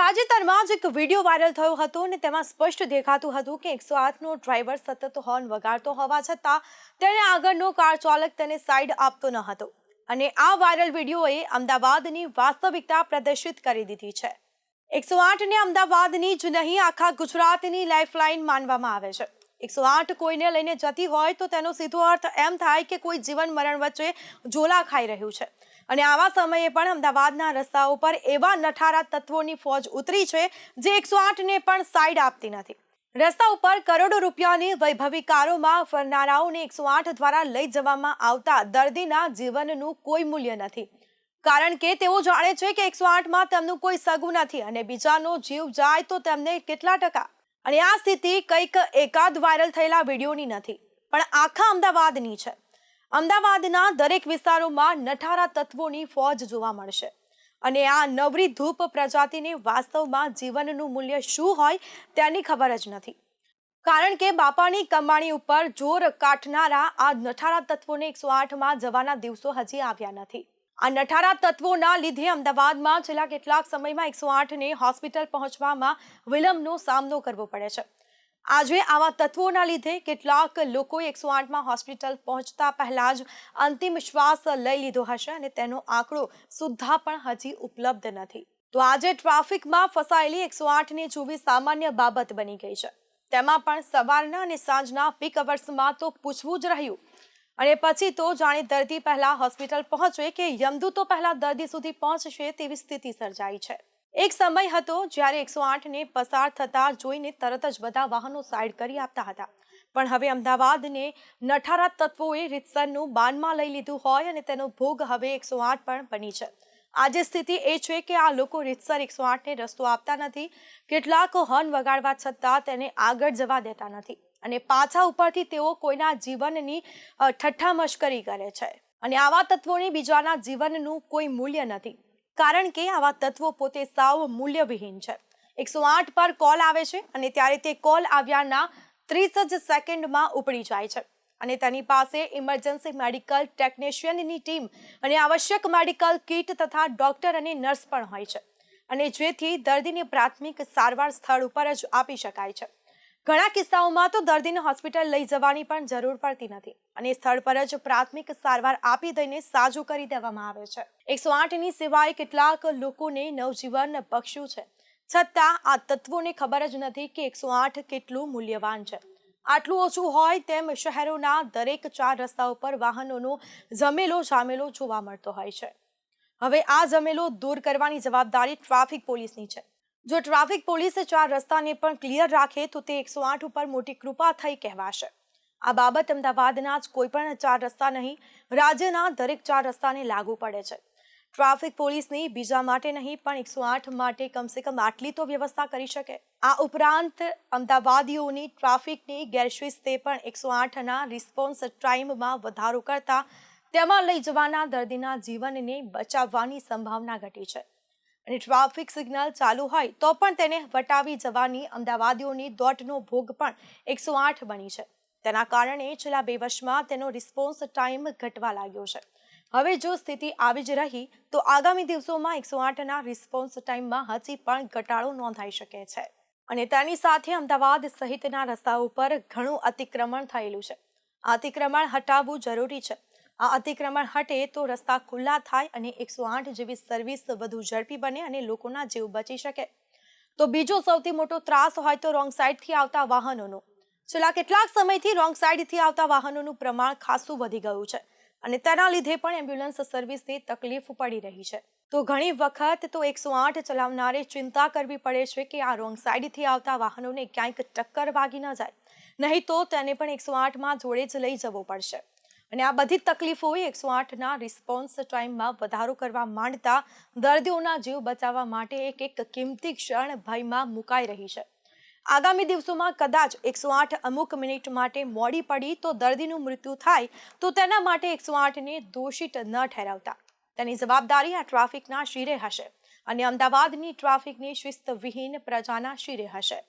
તાજેતરમાં જ એક વિડીયો વાયરલ થયો હતો અને તેમાં સ્પષ્ટ દેખાતું હતું કે 108નો ડ્રાઈવર સતત હોર્ન વગાડતો હોવા છતાં તેને આગળનો કાર ચાલક તેને સાઈડ આપતો ન હતો અને આ વાયરલ વિડીયોએ અમદાવાદની વાસ્તવિકતા પ્રદર્શિત કરી દીધી છે। 108ને અમદાવાદની જ નહીં આખા ગુજરાતની લાઇફલાઇન માનવામાં આવે છે। 108 કોઈને લઈને જતી હોય તો તેનો સીધો અર્થ એમ થાય કે કોઈ જીવન મરણ વચ્ચે ઝોલા ખાઈ રહ્યું છે અને આવા સમયે પણ અમદાવાદના રસ્તાઓ પર એવા નઠારા તત્વોની ફોજ ઉતરી છે જે 108ને પણ સાઈડ આપતી નથી। રસ્તા ઉપર કરોડો રૂપિયાની વૈભવી કારોમાં ફરનારાઓને 108 દ્વારા લઈ જવામાં આવતા દર્દીના જીવનનું કોઈ મૂલ્ય નથી, કારણ કે તેઓ જાણે છે કે 108માં તેમનું કોઈ સગું નથી અને બીજાનો જીવ જાય તો તેમને કેટલા ટકા। અને આ સ્થિતિ કંઈક એકાદ વાયરલ થયેલા વિડીયોની નથી, પણ આખા અમદાવાદની છે। અમદાવાદના દરેક વિસ્તારોમાં નઠારા તત્વોની ફોજ જોવા મળશે અને આ નવરી ધૂપ પ્રજાતિને વાસ્તવમાં જીવનનું મૂલ્ય શું હોય તેની ખબર જ નથી, કારણ કે બાપાની કમાણી ઉપર જોર કાઢનારા આ નઠારા તત્વોને 108માં જવાના દિવસો હજી આવ્યા નથી। આ નઠારા તત્વોના લીધે અમદાવાદમાં છેલ્લા કેટલાક સમયમાં 108ને હોસ્પિટલ પહોંચવામાં વિલંબનો સામનો કરવો પડે છે। આજે આવા તત્વોના લીધે કેટલાક લોકોએ 108માં હોસ્પિટલ પહોંચતા પહેલા જ અંતિમ શ્વાસ લઈ લીધો હશે અને તેનો આંકડો સુદ્ધા પણ હજી ઉપલબ્ધ નથી। તો આજે ટ્રાફિકમાં ફસાયેલી 108ને જોવી સામાન્ય બાબત બની ગઈ છે, તેમાં પણ સવારના અને સાંજના પીક અવર્સમાં તો પૂછવું જ રહ્યું અને પછી તો જાણે દર્દી પહેલા હોસ્પિટલ પહોંચે કે યમદૂતો પહેલા દર્દી સુધી પહોંચશે તેવી સ્થિતિ સર્જાઈ છે। એક સમય હતો જ્યારે 108ને પસાર થતા જોઈને તરત જ બધા વાહનો સાઈડ કરી આપતા હતા, પણ હવે અમદાવાદને નઠારા તત્વોએ રીતસરનું બાનમાં લઈ લીધું હોય અને તેનો ભોગ હવે 108 પણ બની છે। આજે સ્થિતિ એ છે કે આ લોકો રીતસર 108ને રસ્તો આપતા નથી, કેટલાક હોર્ન વગાડવા છતાં તેને આગળ જવા દેતા નથી અને પાછા ઉપરથી તેઓ કોઈના જીવનની ઠઠ્ઠા મશ્કરી કરે છે અને આવા તત્વોને બીજાના જીવનનું કોઈ મૂલ્ય નથી, કારણ કે આવા તત્વો પોતે સાવ મૂલ્યવિહીન છે। 108 પર કોલ આવે છે અને ત્યારે તે કોલ આવ્યાના 30 જ સેકન્ડમાં ઉપડી જાય છે અને તેની પાસે ઇમરજન્સી મેડિકલ ટેકનિશિયનની ટીમ અને આવશ્યક મેડિકલ કિટ તથા ડોક્ટર અને નર્સ પણ હોય છે અને જેથી દર્દીને પ્રાથમિક સારવાર સ્થળ ઉપર જ આપી શકાય છે। ઘણા કિસ્સાઓમાં તો દર્દીને હોસ્પિટલ લઈ જવાની પણ જરૂર પડતી નથી અને સ્થળ પર જ પ્રાથમિક સારવાર આપી દઈને સાજું કરી દેવામાં આવે છે। 108ની સિવાય કેટલાક લોકોને નવજીવન બક્ષ્યું છે, છતાં આ તત્વોને ખબર જ નથી કે 108 કેટલું મૂલ્યવાન છે। આટલું ઓછું હોય તેમ શહેરોના દરેક 4 રસ્તાઓ પર વાહનોનો જમેલો જામેલો જોવા મળતો હોય છે। હવે આ જમેલો દૂર કરવાની જવાબદારી ટ્રાફિક પોલીસની છે। જો ટ્રાફિક પોલીસ 4 રસ્તાને પણ ક્લિયર રાખે તો તે 108 ઉપર મોટી કૃપા થઈ કહેવાશે। આ બાબત અમદાવાદના જ કોઈ પણ 4 રસ્તા નહીં, રાજ્યના દરેક 4 રસ્તાને લાગુ પડે છે। ટ્રાફિક પોલીસની બીજા માટે નહીં પણ 108 માટે કમસે કમ આટલી તો વ્યવસ્થા કરી શકે। આ ઉપરાંત અમદાવાદીઓની ટ્રાફિકની ગેરશિસ્તે પણ 108ના રિસ્પોન્સ ટાઈમમાં વધારો કરતા તેમાં લઈ જવાના દર્દીના જીવનને બચાવવાની સંભાવના ઘટી છે અને ટ્રાફિક સિગ્નલ ચાલુ હોય તો પણ તેને વટાવી જવાની અમદાવાદીઓની દોટનો ભોગ પણ 108 બની છે। તેના કારણે છેલ્લા 2 વર્ષમાં તેનો રિસ્પોન્સ ટાઈમ ઘટવા લાગ્યો છે। હવે જો સ્થિતિ આવી જ રહી તો આગામી દિવસોમાં 108ના રિસ્પોન્સ ટાઈમમાં હજી પણ ઘટાડો નોંધાઈ શકે છે અને તેની સાથે અમદાવાદ સહિતના રસ્તાઓ પર ઘણું અતિક્રમણ થયેલું છે। આ અતિક્રમણ હટાવવું જરૂરી છે। આ અતિક્રમણ હટે તો રસ્તા ખુલ્લા થાય અને 108 જેવી સર્વિસ વધુ ઝડપી બને અને લોકોના જીવ બચી શકે। તો બીજો સૌથી મોટો ત્રાસ હોય તો રોંગ સાઈડથી આવતા વાહનોનો। છેલ્લા કેટલાક સમયથી રોંગ સાઈડથી આવતા વાહનોનું પ્રમાણ ખાસું વધી ગયું છે અને તેના લીધે પણ એમ્બ્યુલન્સ સર્વિસને તકલીફ પડી રહી છે। તો ઘણી વખત તો 108 ચલાવનારે ચિંતા કરવી પડે છે કે આ રોંગ સાઈડથી આવતા વાહનોને ક્યાંક ટક્કર વાગી ન જાય, નહીં તો તેને પણ 108માં જોડે જ લઈ જવો પડશે અને આ બધી તકલીફોએ 108ના રિસ્પોન્સ ટાઈમમાં વધારો કરવા માંડતા દર્દીઓના જીવ બચાવવા માટે એક કિંમતી ક્ષણ ભયમાં મુકાઈ રહી છે। આગામી દિવસોમાં કદાચ 108 અમુક મિનિટ માટે મોડી પડી તો દર્દીનું મૃત્યુ થાય તો તેના માટે 108ને દોષિત ન ઠેરવતા તેની જવાબદારી આ ટ્રાફિકના શિરે હશે અને અમદાવાદની ટ્રાફિકની શિસ્તવિહીન પ્રજાના શિરે હશે।